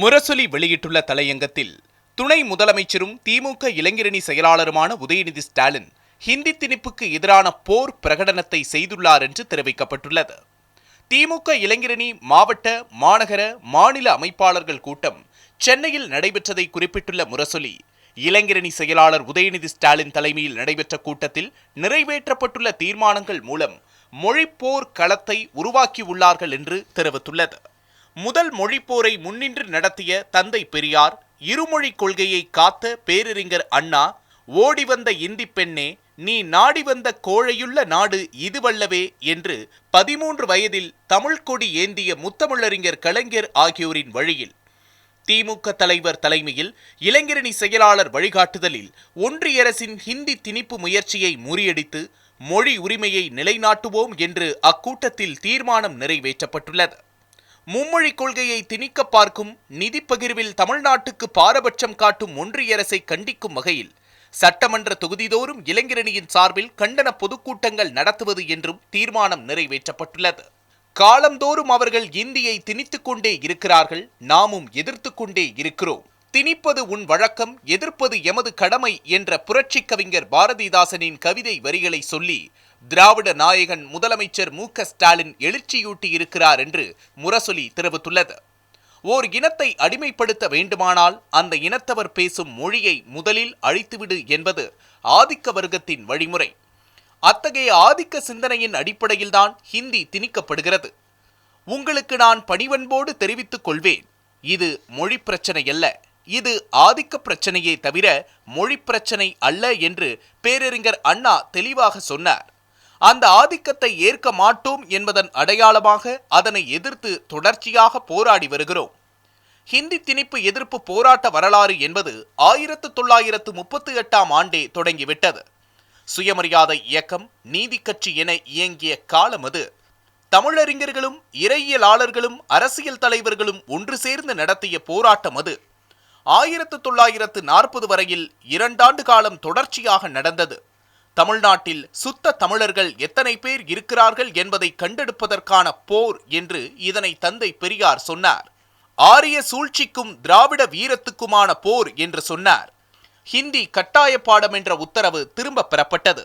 முரசொலி வெளியிட்டுள்ள தலையங்கத்தில் துணை முதலமைச்சரும் திமுக இளைஞரணி செயலாளருமான உதயநிதி ஸ்டாலின் ஹிந்தி திணிப்புக்கு எதிரான போர் பிரகடனத்தை செய்துள்ளார் என்று தெரிவிக்கப்பட்டுள்ளது. திமுக இளைஞரணி மாவட்ட, மாநகர, மாநில அமைப்பாளர்கள் கூட்டம் சென்னையில் நடைபெற்றதை குறிப்பிட்டுள்ள முரசொலி, இளைஞரணி செயலாளர் உதயநிதி ஸ்டாலின் தலைமையில் நடைபெற்ற கூட்டத்தில் நிறைவேற்றப்பட்டுள்ள தீர்மானங்கள் மூலம் மொழிப்போர் களத்தை உருவாக்கியுள்ளார்கள் என்று தெரிவித்துள்ளது. முதல் மொழிப்போரை முன்னின்று நடத்திய தந்தை பெரியார், இருமொழி கொள்கையை காத்த பேரறிஞர் அண்ணா, ஓடி வந்த இந்தி பெண்ணே நீ நாடி வந்த கோழையுள்ள நாடு இதுவல்லவே என்று 13 வயதில் தமிழ் கொடி ஏந்திய முத்தமிழறிஞர் கலைஞர் ஆகியோரின் வழியில் திமுக தலைவர் தலைமையில் இளைஞரணி செயலாளர் வழிகாட்டுதலில் ஒன்றிய அரசின் ஹிந்தி திணிப்பு முயற்சியை முறியடித்து மொழி உரிமையை நிலைநாட்டுவோம் என்று அக்கூட்டத்தில் தீர்மானம் நிறைவேற்றப்பட்டுள்ளது. மும்மொழி கொள்கையை திணிக்க பார்க்கும் நிதி பகிர்வில் தமிழ்நாட்டுக்கு பாரபட்சம் காட்டும் ஒன்றிய அரசை கண்டிக்கும் வகையில் சட்டமன்ற தொகுதிதோறும் இளைஞரணியின் சார்பில் கண்டன பொதுக்கூட்டங்கள் நடத்துவது என்றும் தீர்மானம் நிறைவேற்றப்பட்டுள்ளது. காலந்தோறும் அவர்கள் இந்தியை திணித்துக் கொண்டே இருக்கிறார்கள், நாமும் எதிர்த்து கொண்டே இருக்கிறோம். திணிப்பது உன் வழக்கம், எதிர்ப்பது எமது கடமை என்ற புரட்சி கவிஞர் பாரதிதாசனின் கவிதை வரிகளை சொல்லி திராவிட நாயகன் முதலமைச்சர் மு.க.ஸ்டாலின் எழுச்சியூட்டி இருக்கிறார் என்று முரசொலி தெரிவித்துள்ளது. ஓர் இனத்தை அடிமைப்படுத்த வேண்டுமானால் அந்த இனத்தவர் பேசும் மொழியை முதலில் அழித்துவிடு என்பது ஆதிக்க வர்க்கத்தின் வழிமுறை. அத்தகைய ஆதிக்க சிந்தனையின் அடிப்படையில்தான் ஹிந்தி திணிக்கப்படுகிறது. உங்களுக்கு நான் பணிவன்போடு தெரிவித்துக் கொள்வேன், இது மொழி பிரச்சனை அல்ல, இது ஆதிக்க பிரச்சனையே தவிர மொழி பிரச்சனை அல்ல என்று பேரறிஞர் அண்ணா தெளிவாக சொன்னார். அந்த ஆதிக்கத்தை ஏற்க மாட்டோம் என்பதன் அடையாளமாக அதனை எதிர்த்து தொடர்ச்சியாக போராடி வருகிறோம். ஹிந்தி திணிப்பு எதிர்ப்பு போராட்ட வரலாறு என்பது 1938 ஆண்டே தொடங்கிவிட்டது. சுயமரியாதை இயக்கம், நீதி கட்சி என இயங்கிய காலம் அது. தமிழறிஞர்களும் இறையியலாளர்களும் அரசியல் தலைவர்களும் ஒன்று சேர்ந்து நடத்திய போராட்டம் அது. 1940 வரையில் 2 ஆண்டு காலம் தொடர்ச்சியாக நடந்தது. தமிழ்நாட்டில் சுத்த தமிழர்கள் எத்தனை பேர் இருக்கிறார்கள் என்பதை கண்டெடுப்பதற்கான போர் என்று இதனை தந்தை பெரியார் சொன்னார். ஆரிய சூழ்ச்சிக்கும் திராவிட வீரத்துக்குமான போர் என்று சொன்னார். ஹிந்தி கட்டாய பாடம் என்ற உத்தரவு திரும்ப பெறப்பட்டது.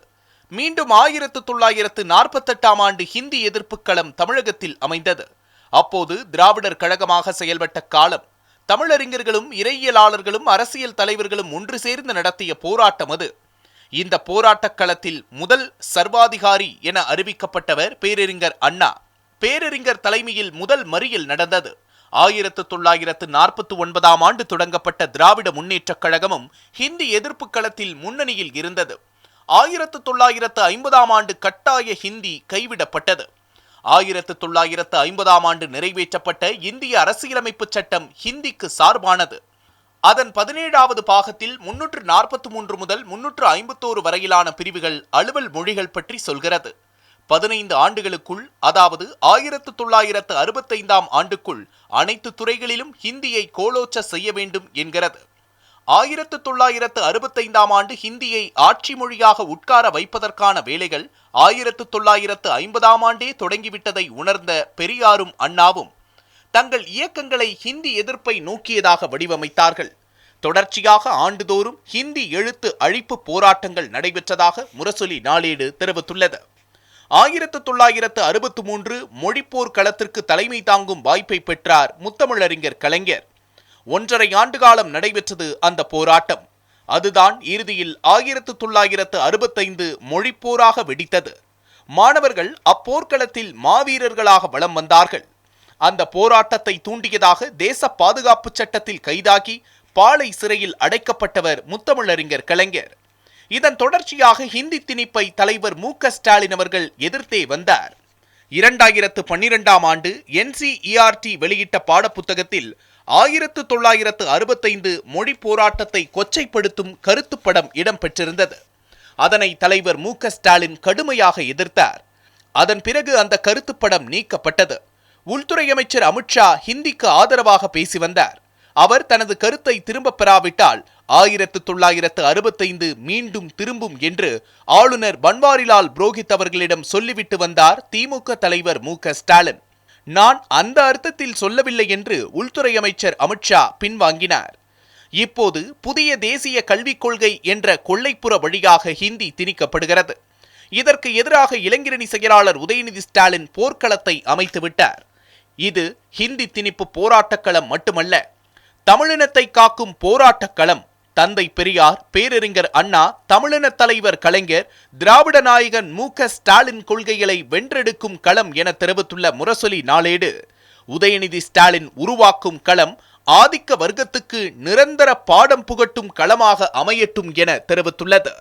மீண்டும் 1948 ஆண்டு ஹிந்தி எதிர்ப்பு களம் தமிழகத்தில் அமைந்தது. அப்போது திராவிடர் கழகமாக செயல்பட்ட காலம். தமிழறிஞர்களும் இறையியலாளர்களும் அரசியல் தலைவர்களும் ஒன்று சேர்ந்து நடத்திய போராட்டம் அது. இந்த போராட்டக் களத்தில் முதல் சர்வாதிகாரி என அறிவிக்கப்பட்டவர் பேரறிஞர் அண்ணா. பேரறிஞர் தலைமையில் முதல் மறியல் நடந்தது. 1949 ஆண்டு தொடங்கப்பட்ட திராவிட முன்னேற்றக் கழகமும் ஹிந்தி எதிர்ப்பு களத்தில் முன்னணியில் இருந்தது. 1950 ஆண்டு கட்டாய ஹிந்தி கைவிடப்பட்டது. 1950 ஆண்டு நிறைவேற்றப்பட்ட இந்திய அரசியலமைப்பு சட்டம் ஹிந்திக்கு சார்பானது. அதன் 17வது பாகத்தில் 343 முதல் 351 வரையிலான பிரிவுகள் அலுவல் மொழிகள் பற்றி சொல்கிறது. 15 ஆண்டுகளுக்குள், அதாவது 1965 ஆண்டுக்குள் அனைத்து துறைகளிலும் ஹிந்தியை கோலோச்ச செய்ய வேண்டும் என்கிறது. 1965 ஆண்டு ஹிந்தியை ஆட்சி மொழியாக உட்கார வைப்பதற்கான வேலைகள் 1950 ஆண்டே தொடங்கிவிட்டதை உணர்ந்த பெரியாரும் அண்ணாவும் தங்கள் இயக்கங்களை ஹிந்தி எதிர்ப்பை நோக்கியதாக வடிவமைத்தார்கள். தொடர்ச்சியாக ஆண்டுதோறும் ஹிந்தி எழுத்து அழிப்பு போராட்டங்கள் நடைபெற்றதாக முரசொலி நாளேடு தெரிவித்துள்ளது. 1963 மொழிப்போர் களத்திற்கு தலைமை தாங்கும் வாய்ப்பை பெற்றார் முத்தமிழறிஞர் கலைஞர். 1.5 ஆண்டு காலம் நடைபெற்றது அந்த போராட்டம். அதுதான் இறுதியில் 1965 மொழிப்போராக வெடித்தது. மாணவர்கள் அப்போர்க்களத்தில் மாவீரர்களாக வலம் வந்தார்கள். அந்த போராட்டத்தை தூண்டியதாக தேச பாதுகாப்பு சட்டத்தில் கைதாகி பாளை சிறையில் அடைக்கப்பட்டவர் முத்தமிழறிஞர் கலைஞர். இதன் தொடர்ச்சியாக ஹிந்தி திணிப்பை தலைவர் மு.க.ஸ்டாலின் அவர்கள் எதிர்த்தே வந்தார். 2012 ஆண்டு NCERT வெளியிட்ட பாடப்புத்தகத்தில் 1965 மொழி போராட்டத்தை கொச்சைப்படுத்தும் கருத்துப்படம் இடம்பெற்றிருந்தது. அதனை தலைவர் மு.க.ஸ்டாலின் கடுமையாக எதிர்த்தார். அதன் பிறகு அந்த கருத்துப்படம் நீக்கப்பட்டது. உள்துறை அமைச்சர் அமித்ஷா ஹிந்திக்கு ஆதரவாக பேசி வந்தார். அவர் தனது கருத்தை திரும்ப பெறாவிட்டால் 1965 மீண்டும் திரும்பும் என்று ஆளுநர் பன்வாரிலால் புரோஹித் அவர்களிடம் சொல்லிவிட்டு வந்தார் திமுக தலைவர் மு.க.ஸ்டாலின். நான் அந்த அர்த்தத்தில் சொல்லவில்லை என்று உள்துறை அமைச்சர் அமித்ஷா பின்வாங்கினார். இப்போது புதிய தேசிய கல்விக் கொள்கை என்ற கொள்ளைப்புற வழியாக ஹிந்தி திணிக்கப்படுகிறது. இதற்கு எதிராக இளைஞரணி செயலாளர் உதயநிதி ஸ்டாலின் போர்க்களத்தை அமைத்துவிட்டார். இது ஹிந்தி திணிப்பு போராட்டக்களம் மட்டுமல்ல, தமிழினத்தை காக்கும் போராட்டக்களம். தந்தை பெரியார், பேரறிஞர் அண்ணா, தமிழின தலைவர் கலைஞர், திராவிட நாயகன் மு.க. ஸ்டாலின் கொள்கைகளை வென்றெடுக்கும் களம் என தெரிவித்துள்ள முரசொலி நாளேடு, உதயநிதி ஸ்டாலின் உருவாக்கும் களம் ஆதிக்க வர்க்கத்துக்கு நிரந்தர பாடம் புகட்டும் களமாக அமையட்டும் என தெரிவித்துள்ளது.